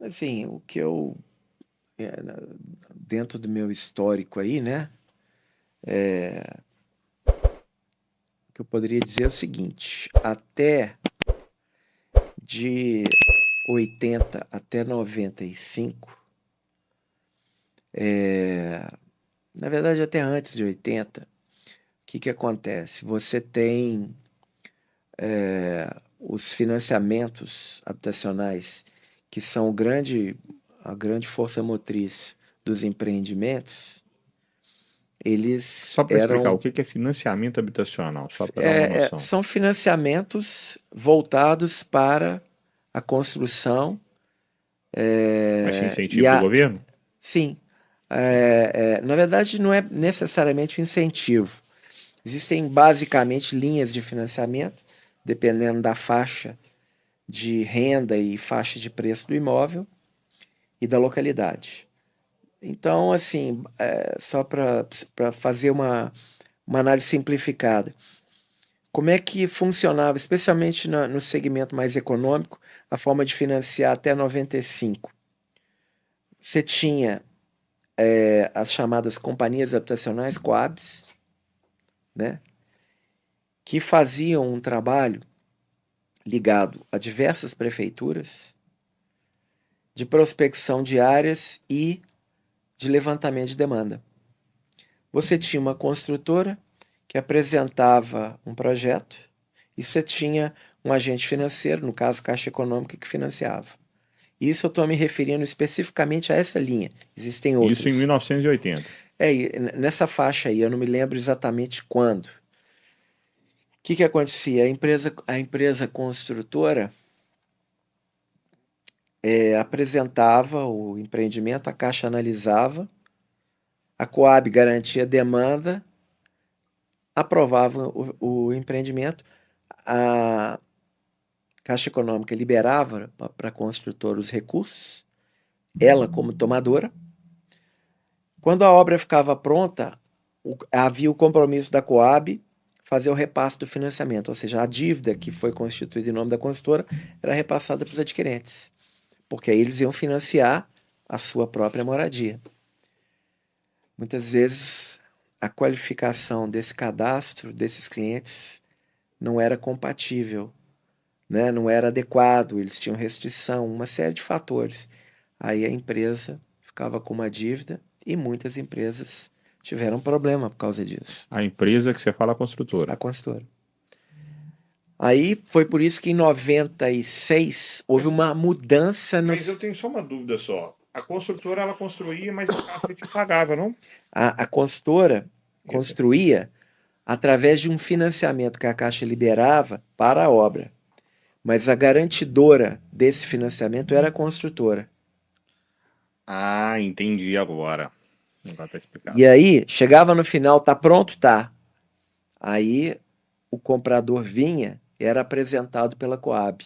Assim, o que eu, é, na- dentro do meu histórico aí, né, o que eu poderia dizer é o seguinte: até de 80 até 95, na verdade até antes de 80, o que que acontece? Você tem os financiamentos habitacionais, que são a grande força motriz dos empreendimentos, eles Só para explicar, o eram que que é financiamento habitacional? Só para dar uma noção. são financiamentos voltados para a construção Mas tem e incentivo do a governo? sim, Sim. na verdade não é necessariamente um incentivo. Existem basicamente linhas de financiamento, dependendo da faixa de renda e faixa de preço do imóvel e da localidade. Então, assim, só para fazer uma análise simplificada, como é que funcionava, especialmente no segmento mais econômico, a forma de financiar até 95? Você tinha as chamadas companhias habitacionais, Coabs, né, que faziam um trabalho ligado a diversas prefeituras de prospecção de áreas e de levantamento de demanda. Você tinha uma construtora que apresentava um projeto e você tinha um agente financeiro, no caso Caixa Econômica, que financiava. Isso eu estou me referindo especificamente a essa linha. Existem Isso em outras. 1980. Nessa faixa aí, eu não me lembro exatamente quando. O que que acontecia? A empresa construtora apresentava o empreendimento, a Caixa analisava, a Coab garantia a demanda, aprovava o empreendimento, a Caixa Econômica liberava para a construtora os recursos, ela como tomadora. Quando a obra ficava pronta, havia o compromisso da Coab fazer o repasse do financiamento, ou seja, a dívida que foi constituída em nome da consultora era repassada para os adquirentes, porque aí eles iam financiar a sua própria moradia. Muitas vezes a qualificação desse cadastro desses clientes não era compatível, né? Não era adequado, eles tinham restrição, uma série de fatores. Aí a empresa ficava com uma dívida e muitas empresas tiveram problema por causa disso, A empresa que você fala, a a construtora. consultora. Aí foi por isso que em 96 houve Mas, uma mudança mas eu nos. tenho só uma dúvida só. A construtora ela construía, mas a Caixa te pagava, não? A consultora Isso. construía através de um financiamento que a Caixa liberava para a obra. Mas a garantidora desse financiamento era a construtora. Ah, entendi agora. Agora tá E explicado. aí, chegava no final, tá pronto? Tá. Aí o comprador vinha e era apresentado pela Coab.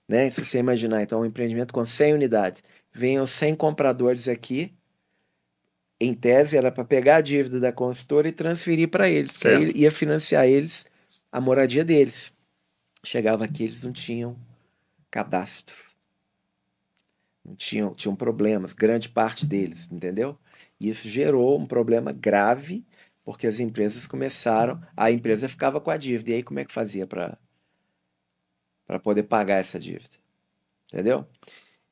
Né? Se você imaginar, então, um empreendimento com 100 unidades. Venham 100 compradores aqui, em tese era para pegar a dívida da consultora e transferir para eles, porque aí Certo. ia financiar eles a moradia deles. Chegava aqui, eles não tinham cadastro, não tinham problemas, grande parte deles, entendeu? E isso gerou um problema grave, porque as empresas começaram, a empresa ficava com a dívida, e aí como é que fazia para poder pagar essa dívida, entendeu?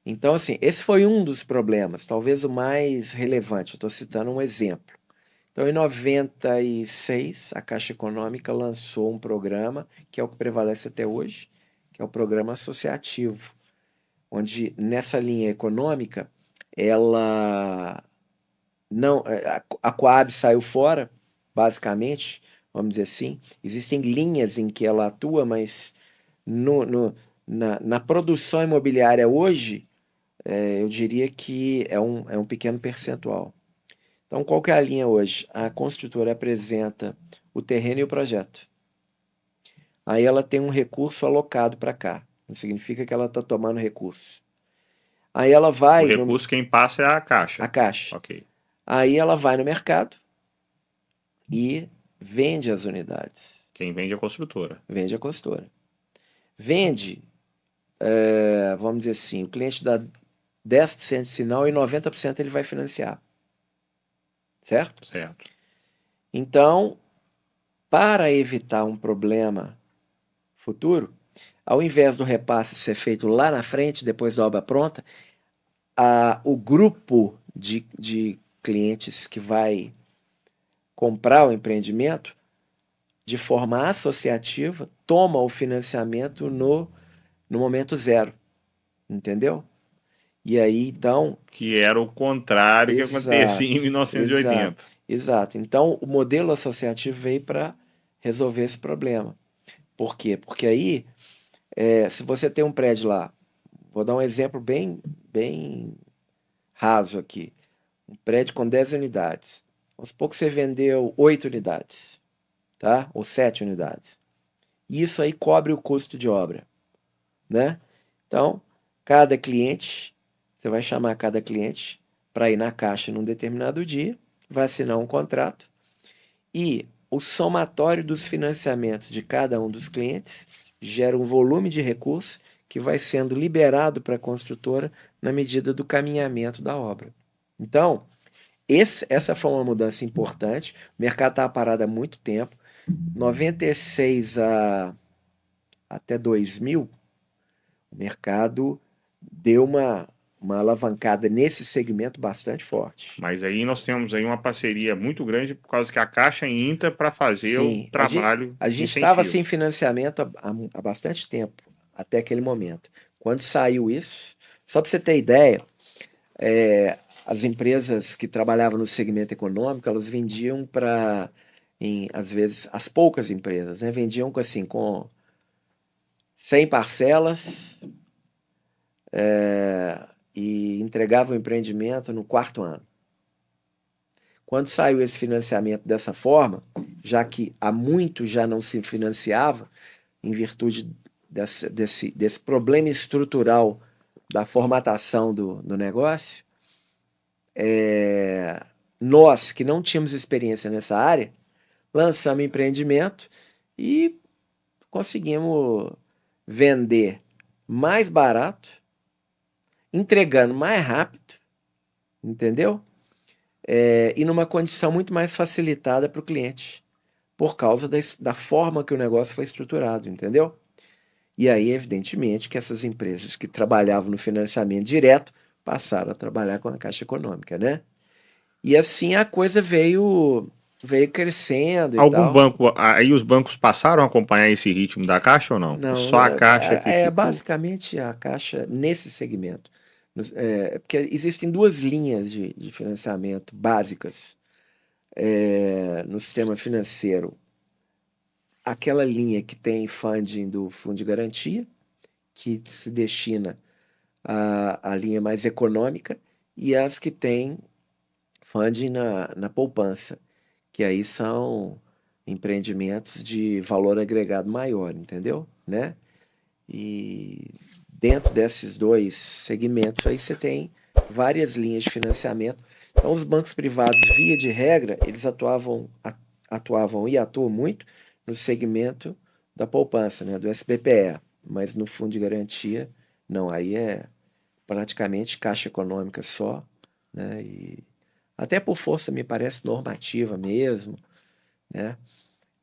Então, assim, esse foi um dos problemas, talvez o mais relevante. Eu estou citando um exemplo. Então, em 96, a Caixa Econômica lançou um programa, que é o que prevalece até hoje, que é o programa associativo, onde nessa linha econômica, ela não, a Coab saiu fora, basicamente, vamos dizer assim. Existem linhas em que ela atua, mas no, no- na produção imobiliária hoje, eu diria que é um pequeno percentual. Então, qual que é a linha hoje? A construtora apresenta o terreno e o projeto. Aí ela tem um recurso alocado para cá. Não significa que ela está tomando recurso. Aí ela O vai no, recurso quem passa é a a Caixa. caixa. Ok. Aí ela vai no mercado e vende as unidades. Quem vende é a construtora. Vende a consultora. Vende, vamos dizer assim, o cliente dá 10% de sinal e 90% ele vai financiar. Certo? Certo. Então, para evitar um problema futuro, ao invés do repasse ser feito lá na frente, depois da obra pronta, o grupo de clientes que vai comprar o empreendimento, de forma associativa, toma o financiamento no momento zero. Entendeu? E aí, então. Que era o contrário que acontecia em Exato, exato, 1980. exato. Então, o modelo associativo veio para resolver esse problema. Por quê? Porque aí, se você tem um prédio lá, vou dar um exemplo bem raso aqui. Um prédio com 10 unidades. Vamos supor que você vendeu 8 unidades, tá? Ou 7 unidades. E isso aí cobre o custo de obra, né? Então, cada cliente, você vai chamar cada cliente para ir na Caixa num determinado dia, vai assinar um contrato e o somatório dos financiamentos de cada um dos clientes gera um volume de recursos que vai sendo liberado para a construtora na medida do caminhamento da obra. Então, essa foi uma mudança importante. O mercado estava parado há muito tempo. 96 até 2000, o mercado deu uma alavancada nesse segmento bastante forte. Mas aí nós temos aí uma parceria muito grande por causa que a Caixa entra para fazer o Sim, trabalho a de gente estava incentivo. sem financiamento há bastante tempo, até aquele momento. Quando saiu isso, só para você ter ideia, as empresas que trabalhavam no segmento econômico, elas vendiam às vezes, as poucas empresas, né, vendiam com 100 parcelas, e entregavam o empreendimento no quarto ano. Quando saiu esse financiamento dessa forma, já que há muito já não se financiava, em virtude desse problema estrutural da formatação do negócio, nós que não tínhamos experiência nessa área, lançamos empreendimento e conseguimos vender mais barato, entregando mais rápido, entendeu? E numa condição muito mais facilitada para o cliente, por causa da forma que o negócio foi estruturado, entendeu? E aí, evidentemente, que essas empresas que trabalhavam no financiamento direto passaram a trabalhar com a Caixa Econômica, né? E assim a coisa veio crescendo e Algum tal. banco, aí os bancos passaram a acompanhar esse ritmo da Caixa ou não? Não, Só a Caixa que ficou. basicamente a Caixa nesse segmento. Porque existem duas linhas de financiamento básicas no sistema financeiro. Aquela linha que tem funding do Fundo de Garantia, que se destina à linha mais econômica, e as que têm funding na poupança, que aí são empreendimentos de valor agregado maior, entendeu? Né? E dentro desses dois segmentos aí você tem várias linhas de financiamento. Então os bancos privados, via de regra, eles atuavam e atuam muito no segmento da poupança, né, do SBPE, mas no fundo de garantia, não, aí é praticamente caixa econômica só, né, e até por força, me parece, normativa mesmo, né,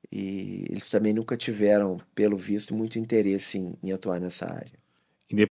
e eles também nunca tiveram, pelo visto, muito interesse em atuar nessa área.